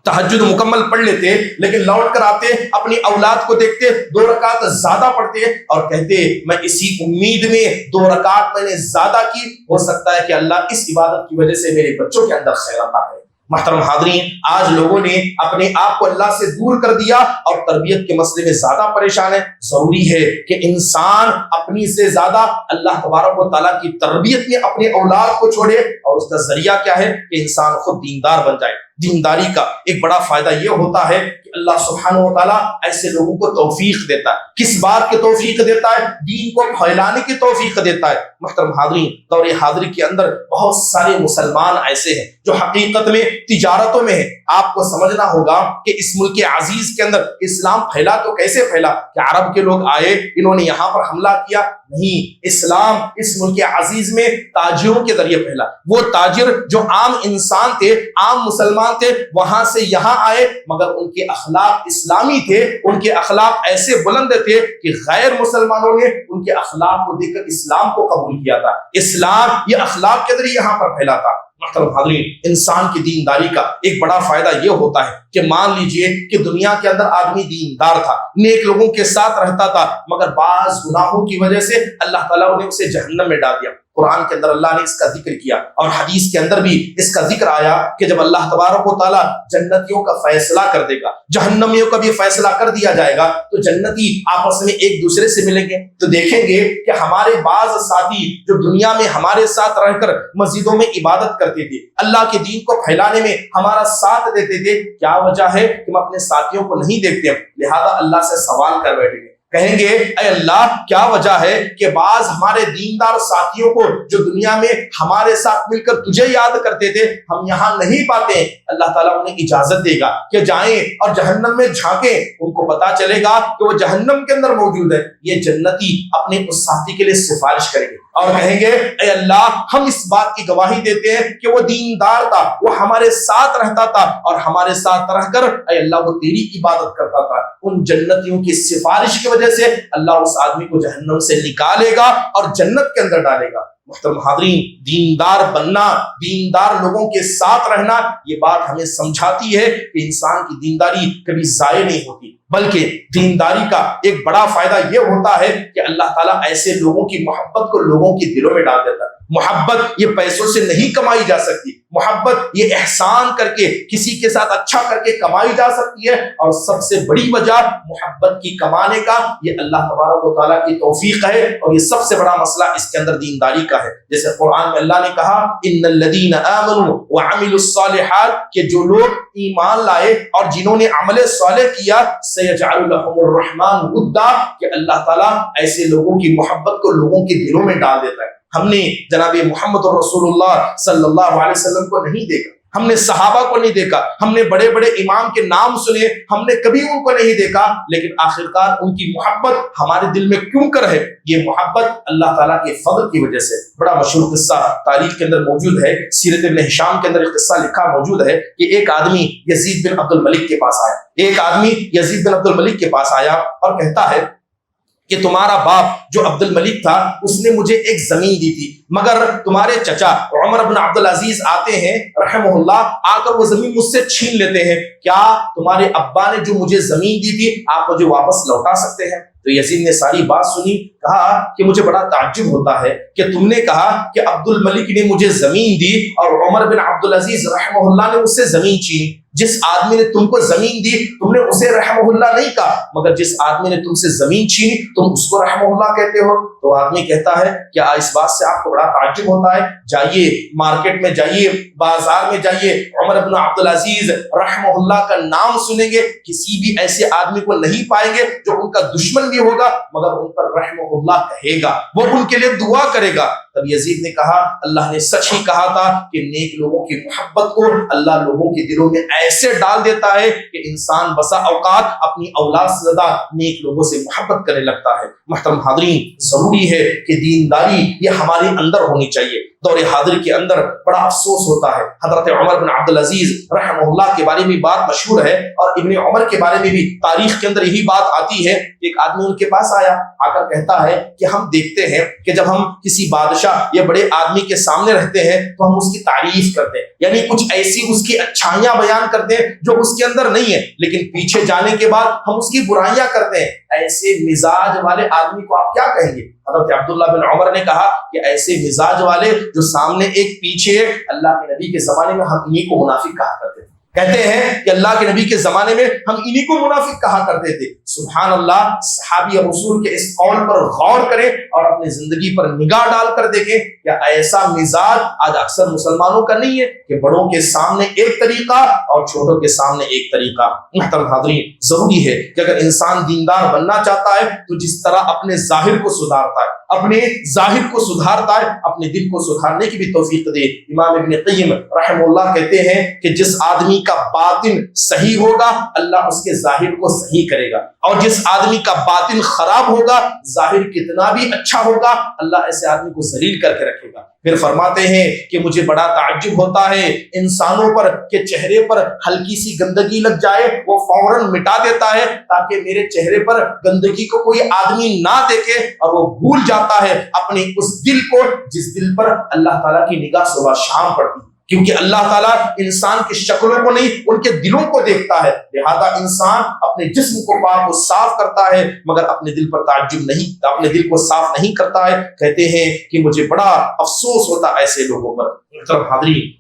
تہجد مکمل پڑھ لیتے، لیکن لوٹ کر آتے، اپنی اولاد کو دیکھتے، 2 رکعت زیادہ پڑھتے اور کہتے میں اسی امید میں 2 رکعت میں نے زیادہ کی، ہو سکتا ہے کہ اللہ اس عبادت کی وجہ سے میرے بچوں کے اندر خیر عطا کرے۔ محترم حاضرین، آج لوگوں نے اپنے آپ کو اللہ سے دور کر دیا اور تربیت کے مسئلے میں زیادہ پریشان ہے۔ ضروری ہے کہ انسان اپنی سے زیادہ اللہ تبارک و تعالیٰ کی تربیت میں اپنے اولاد کو چھوڑے، اور اس کا ذریعہ کیا ہے کہ انسان خود دیندار بن جائے۔ دینداری کا ایک بڑا فائدہ یہ ہوتا ہے کہ اللہ سبحانہ و تعالیٰ ایسے لوگوں کو توفیق دیتا ہے۔ کس بات کی توفیق دیتا ہے؟ دین کو پھیلانے کی توفیق دیتا ہے۔ محترم حاضرین، دور حاضری کے اندر بہت سارے مسلمان ایسے ہیں جو حقیقت میں تجارتوں میں ہیں۔ آپ کو سمجھنا ہوگا کہ اس ملک عزیز کے اندر اسلام پھیلا تو کیسے پھیلا؟ کہ عرب کے لوگ آئے، انہوں نے یہاں پر حملہ کیا؟ نہیں، اسلام اس ملک عزیز میں تاجروں کے ذریعے پھیلا۔ وہ تاجر جو عام انسان تھے، عام مسلمان تھے، وہاں سے یہاں آئے، مگر ان کے اخلاق اسلامی تھے، ان کے اخلاق ایسے بلند تھے کہ غیر مسلمانوں نے ان کے اخلاق کو دیکھ کر اسلام کو قبول کیا تھا۔ اسلام یہ اخلاق کے ذریعے یہاں پر پھیلا تھا۔ محترم حاضرین، انسان کی دینداری کا ایک بڑا فائدہ یہ ہوتا ہے کہ مان لیجئے کہ دنیا کے اندر آدمی دیندار تھا، نیک لوگوں کے ساتھ رہتا تھا، مگر بعض گناہوں کی وجہ سے اللہ تعالیٰ نے اسے جہنم میں ڈال دیا۔ قرآن کے اندر اللہ نے اس کا ذکر کیا اور حدیث کے اندر بھی اس کا ذکر آیا کہ جب اللہ تبارک و تعالیٰ جنتیوں کا فیصلہ کر دے گا، جہنمیوں کا بھی فیصلہ کر دیا جائے گا، تو جنتی آپس میں ایک دوسرے سے ملیں گے تو دیکھیں گے کہ ہمارے بعض ساتھی جو دنیا میں ہمارے ساتھ رہ کر مسجدوں میں عبادت کرتے تھے، اللہ کے دین کو پھیلانے میں ہمارا ساتھ دیتے تھے، کیا وجہ ہے کہ ہم اپنے ساتھیوں کو نہیں دیکھتے؟ لہذا اللہ سے سوال کر بیٹھیں گے، کہیں گے اے اللہ کیا وجہ ہے کہ بعض ہمارے دیندار ساتھیوں کو جو دنیا میں ہمارے ساتھ مل کر تجھے یاد کرتے تھے ہم یہاں نہیں پاتے ہیں؟ اللہ تعالیٰ انہیں اجازت دے گا کہ جائیں اور جہنم میں جھانکیں، ان کو پتا چلے گا کہ وہ جہنم کے اندر موجود ہے۔ یہ جنتی اپنے اس ساتھی کے لیے سفارش کریں گے اور کہیں گے اے اللہ ہم اس بات کی گواہی دیتے ہیں کہ وہ دیندار تھا، وہ ہمارے ساتھ رہتا تھا اور ہمارے ساتھ رہ کر اے اللہ وہ تیری عبادت کرتا تھا۔ ان جنتیوں کی سفارش کی وجہ سے اللہ اس آدمی کو جہنم سے نکالے گا اور جنت کے اندر ڈالے گا۔ محترم حاضرین، دیندار بننا، دیندار لوگوں کے ساتھ رہنا، یہ بات ہمیں سمجھاتی ہے کہ انسان کی دینداری کبھی ضائع نہیں ہوتی، بلکہ دینداری کا ایک بڑا فائدہ یہ ہوتا ہے کہ اللہ تعالیٰ ایسے لوگوں کی محبت کو لوگوں کے دلوں میں ڈال دیتا ہے۔ محبت یہ پیسوں سے نہیں کمائی جا سکتی، محبت یہ احسان کر کے کسی کے ساتھ اچھا کر کے کمائی جا سکتی ہے، اور سب سے بڑی وجہ محبت کی کمانے کا یہ اللہ تبارک و تعالیٰ کی توفیق ہے، اور یہ سب سے بڑا مسئلہ اس کے اندر دینداری کا ہے۔ جیسے قرآن میں اللہ نے کہا ان الذین آمنوا وعملوا الصالحات، کہ جو لوگ ایمان لائے اور جنہوں نے عمل صالح کیا، سیجعل لهم الرحمن ودا، کہ اللہ تعالیٰ ایسے لوگوں کی محبت کو لوگوں کے دلوں میں ڈال دیتا ہے۔ ہم نے جناب محمد رسول اللہ صلی اللہ علیہ وسلم کو نہیں دیکھا، ہم نے صحابہ کو نہیں دیکھا، ہم نے بڑے بڑے امام کے نام سنے، ہم نے کبھی ان کو نہیں دیکھا، لیکن آخرکار ان کی محبت ہمارے دل میں کیوں کر ہے؟ یہ محبت اللہ تعالیٰ کے فضل کی وجہ سے۔ بڑا مشہور قصہ تاریخ کے اندر موجود ہے، سیرت ابن ہشام کے اندر ایک قصہ لکھا موجود ہے کہ ایک آدمی یزید بن عبد الملک کے پاس آیا، ایک آدمی یزید بن عبد الملک کے پاس آیا اور کہتا ہے کہ تمہارا باپ جو عبد الملک تھا اس نے مجھے ایک زمین دی تھی، مگر تمہارے چچا عمر بن عبد العزیز آتے ہیں رحمہ اللہ، آ کر وہ زمین مجھ سے چھین لیتے ہیں، کیا تمہارے ابا نے جو مجھے زمین دی تھی آپ مجھے واپس لوٹا سکتے ہیں؟ تو یزید نے ساری بات سنی، کہا کہ مجھے بڑا تعجب ہوتا ہے کہ تم نے کہا کہ عبد الملک نے مجھے زمین دی اور عمر بن عبد العزیز رحمہ اللہ نے مجھ سے زمین چھینی۔ جس آدمی نے تم کو زمین دی تم نے اسے رحمہ اللہ نہیں کہا، مگر جس آدمی نے تم سے زمین چھینی تم اس کو رحمہ اللہ کہتے ہو۔ تو آدمی کہتا ہے کیا اس بات سے آپ کو بڑا تعجب ہوتا ہے؟ جائیے مارکیٹ میں جائیے، بازار میں جائیے، عمر بن عبد العزیز رحمہ اللہ کا نام سنیں گے، کسی بھی ایسے آدمی کو نہیں پائیں گے جو ان کا دشمن بھی ہوگا مگر ان پر رحمہ اللہ کہے گا، وہ ان کے لیے دعا کرے گا۔ تب یزید نے کہا اللہ نے سچ ہی کہا تھا کہ نیک لوگوں کی محبت کو اللہ لوگوں کے دلوں میں ایسے ڈال دیتا ہے کہ انسان بسا اوقات اپنی اولاد سے زیادہ نیک لوگوں سے محبت کرنے لگتا ہے۔ محترم حاضرین، ضروری ہے کہ دینداری یہ ہمارے اندر ہونی چاہیے۔ دور حاضر کے اندر بڑا افسوس ہوتا ہے، حضرت عمر بن عبد العزیز رحمہ اللہ کے بارے میں بات مشہور ہے، اور ابن عمر کے بارے میں بھی تاریخ کے اندر یہی بات آتی ہے۔ ایک آدمی ان کے پاس آیا، آ کر کہتا ہے کہ ہم دیکھتے ہیں کہ جب ہم کسی بادشاہ یا بڑے آدمی کے سامنے رہتے ہیں تو ہم اس کی تعریف کرتے ہیں، یعنی کچھ ایسی اس کی اچھائیاں بیان کرتے ہیں جو اس کے اندر نہیں ہے، لیکن پیچھے جانے کے بعد ہم اس کی برائیاں کرتے ہیں۔ ایسے مزاج والے آدمی کو آپ کیا کہیں گے؟ حضرت عبداللہ بن عمر نے کہا کہ ایسے مزاج والے جو سامنے ایک پیچھے، اللہ کے نبی کے زمانے میں ہم انہی کو منافق کہا کرتے تھے۔ کہتے ہیں کہ اللہ کے نبی کے زمانے میں ہم انہی کو منافق کہا کرتے تھے۔ سبحان اللہ، صحابی رسول کے اس قول پر غور کریں اور اپنی زندگی پر نگاہ ڈال کر دیکھیں کہ ایسا مزاج آج اکثر مسلمانوں کا نہیں ہے کہ بڑوں کے سامنے ایک طریقہ اور چھوٹوں کے سامنے ایک طریقہ۔ محترم حاضرین، ضروری ہے کہ اگر انسان دیندار بننا چاہتا ہے تو جس طرح اپنے ظاہر کو سدھارتا ہے، اپنے ظاہر کو سدھارتا ہے، اپنے دل کو سدھارنے کی بھی توفیق دے۔ امام ابن قیم رحمہ اللہ کہتے ہیں کہ جس آدمی کا باطن صحیح ہوگا اللہ اس کے ظاہر کو صحیح کرے گا، اور جس آدمی کا باطن خراب ہوگا ظاہر کتنا بھی اچھا ہوگا اللہ ایسے آدمی کو ذلیل کر کے رکھے گا۔ پھر فرماتے ہیں کہ مجھے بڑا تعجب ہوتا ہے انسانوں پر کہ چہرے پر ہلکی سی گندگی لگ جائے وہ فوراً مٹا دیتا ہے تاکہ میرے چہرے پر گندگی کو کوئی آدمی نہ دیکھے، اور وہ بھول جاتا ہے اپنے اس دل کو جس دل پر اللہ تعالیٰ کی نگاہ صبح شام پڑتی ہے، کیونکہ اللہ تعالیٰ انسان کی شکلوں کو نہیں ان کے دلوں کو دیکھتا ہے۔ لہذا انسان اپنے جسم کو پاک و صاف کرتا ہے مگر اپنے دل پر تعجب نہیں، اپنے دل کو صاف نہیں کرتا ہے۔ کہتے ہیں کہ مجھے بڑا افسوس ہوتا ایسے لوگوں پر۔ محترم حاضرین،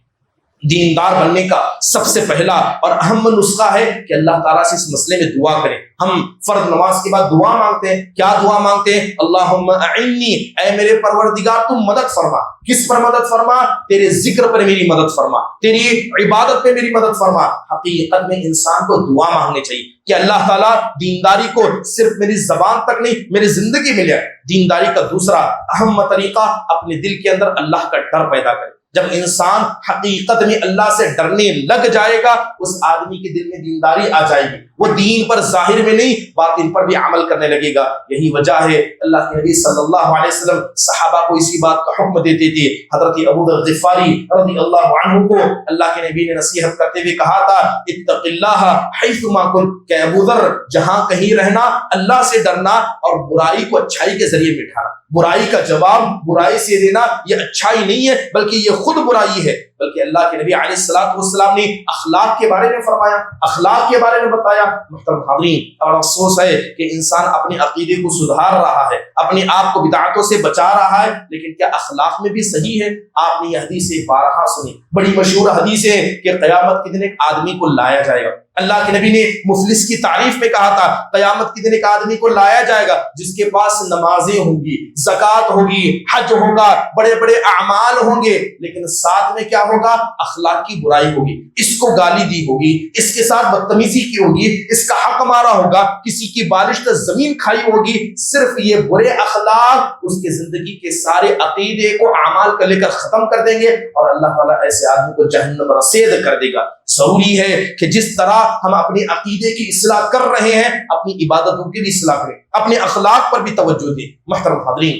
دیندار بننے کا سب سے پہلا اور اہم نسخہ ہے کہ اللہ تعالیٰ سے اس مسئلے میں دعا کریں۔ ہم فرض نماز کے بعد دعا مانگتے ہیں، کیا دعا مانگتے ہیں؟ اللہم اعنی، اے میرے پروردگار تم مدد فرما۔ کس پر مدد فرما؟ تیرے ذکر پر میری مدد فرما، تیری عبادت پہ میری مدد فرما۔ حقیقت میں انسان کو دعا مانگنی چاہیے کہ اللہ تعالیٰ دینداری کو صرف میری زبان تک نہیں میری زندگی میں لے آئے۔ دینداری کا دوسرا اہم طریقہ اپنے دل کے اندر اللہ کا ڈر پیدا کرے۔ جب انسان حقیقت میں اللہ سے ڈرنے لگ جائے گا اس آدمی کے دل میں دینداری آ جائے گی، وہ دین پر ظاہر میں نہیں باطن پر بھی عمل کرنے لگے گا۔ یہی وجہ ہے اللہ کے نبی صلی اللہ علیہ وسلم صحابہ کو اسی بات کا حکم دیتے تھے۔ حضرت ابو ذر غفاری رضی اللہ عنہ کو اللہ کے نبی نے نصیحت کرتے ہوئے کہا تھا اتق اللہ حیثما کنت، کہ ابو ذر جہاں کہیں رہنا اللہ سے ڈرنا اور برائی کو اچھائی کے ذریعے مٹھانا۔ برائی کا جواب برائی سے دینا یہ اچھائی نہیں ہے بلکہ یہ خود برائی ہے، بلکہ اللہ کے نبی علیہ السلام نے اخلاق کے بارے میں فرمایا، اخلاق کے بارے میں بتایا۔ محترم حاضرین، اور افسوس ہے کہ انسان اپنے عقیدے کو سدھار رہا ہے، اپنے آپ کو بدعتوں سے بچا رہا ہے، لیکن کیا اخلاق میں بھی صحیح ہے؟ آپ نے یہ حدیث بارہا سنی، بڑی مشہور حدیث ہے کہ قیامت کے دن ایک آدمی کو لایا جائے گا۔ اللہ کے نبی نے مفلس کی تعریف میں کہا تھا قیامت کے دن ایک آدمی کو لایا جائے گا جس کے پاس نمازیں ہوں گی، زکوٰۃ ہوگی، حج ہوگا، بڑے بڑے اعمال ہوں گے، لیکن ساتھ میں کیا ہوگا؟ اخلاق کی برائی ہوگی، اس کو گالی دی ہوگی، اس کے ساتھ بدتمیزی کی ہوگی، اس کا حق مارا ہوگا، کسی کی بالشت زمین کھائی ہوگی۔ صرف یہ برے اخلاق اس کی زندگی کے سارے عقیدے کو اعمال کا لے کر ختم کر دیں گے، اور اللہ تعالیٰ ایسے آدمی کو جہنم رسید کر دے گا۔ ضروری ہے کہ جس طرح ہم اپنے عقیدے کی اصلاح کر رہے ہیں، اپنی عبادتوں کی بھی اصلاح کریں، اپنے اخلاق پر بھی توجہ دیں۔ محترم حاضرین،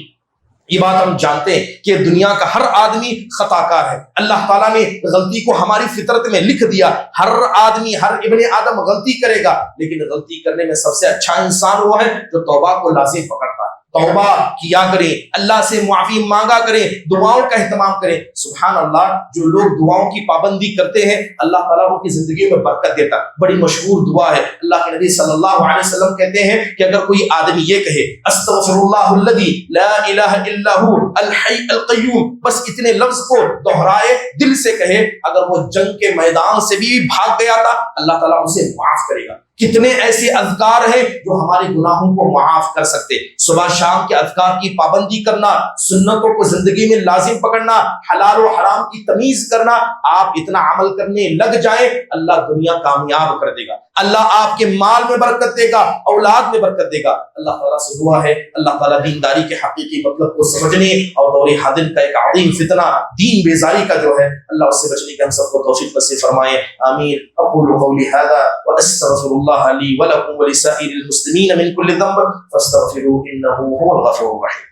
یہ بات ہم جانتے ہیں کہ دنیا کا ہر آدمی خطا کار ہے۔ اللہ تعالیٰ نے غلطی کو ہماری فطرت میں لکھ دیا، ہر آدمی، ہر ابن آدم غلطی کرے گا، لیکن غلطی کرنے میں سب سے اچھا انسان وہ ہے جو توبہ کو لازم پکڑتا ہے، توبہ کیا کریں، اللہ سے معافی مانگا کریں، دعاؤں کا اہتمام کریں۔ سبحان اللہ، جو لوگ دعاؤں کی پابندی کرتے ہیں اللہ تعالیٰ ان کی زندگی میں برکت دیتا ہے۔ بڑی مشہور دعا ہے، اللہ کے نبی صلی اللہ علیہ وسلم کہتے ہیں کہ اگر کوئی آدمی یہ کہے استغفر اللہ الذی لا الہ الا هو الحی القیوم، بس اتنے لفظ کو دہرائے، دل سے کہے، اگر وہ جنگ کے میدان سے بھی بھاگ گیا تھا اللہ تعالیٰ اسے معاف کرے گا۔ کتنے ایسے اذکار ہیں جو ہمارے گناہوں کو معاف کر سکتے۔ صبح شام کے اذکار کی پابندی کرنا، سنتوں کو زندگی میں لازم پکڑنا، حلال و حرام کی تمیز کرنا، آپ اتنا عمل کرنے لگ جائیں اللہ دنیا کامیاب کر دے گا، اللہ آپ کے مال میں برکت دے گا، اولاد میں برکت دے گا۔ اللہ تعالیٰ سے دعا ہے اللہ تعالیٰ دینداری کے حقیقی مطلب کو سمجھنے اور دور حاضر کا ایک عظیم فتنہ دین بیزاری کا جو ہے اللہ اس سے بچنے کے ہم سب کو توفیق نصیب فرمائے، آمین۔ اقول قولی هذا واستغفر الله لي ولكم ولسائر المسلمين من كل ذنب فاستغفروه انه هو الغفور الرحيم۔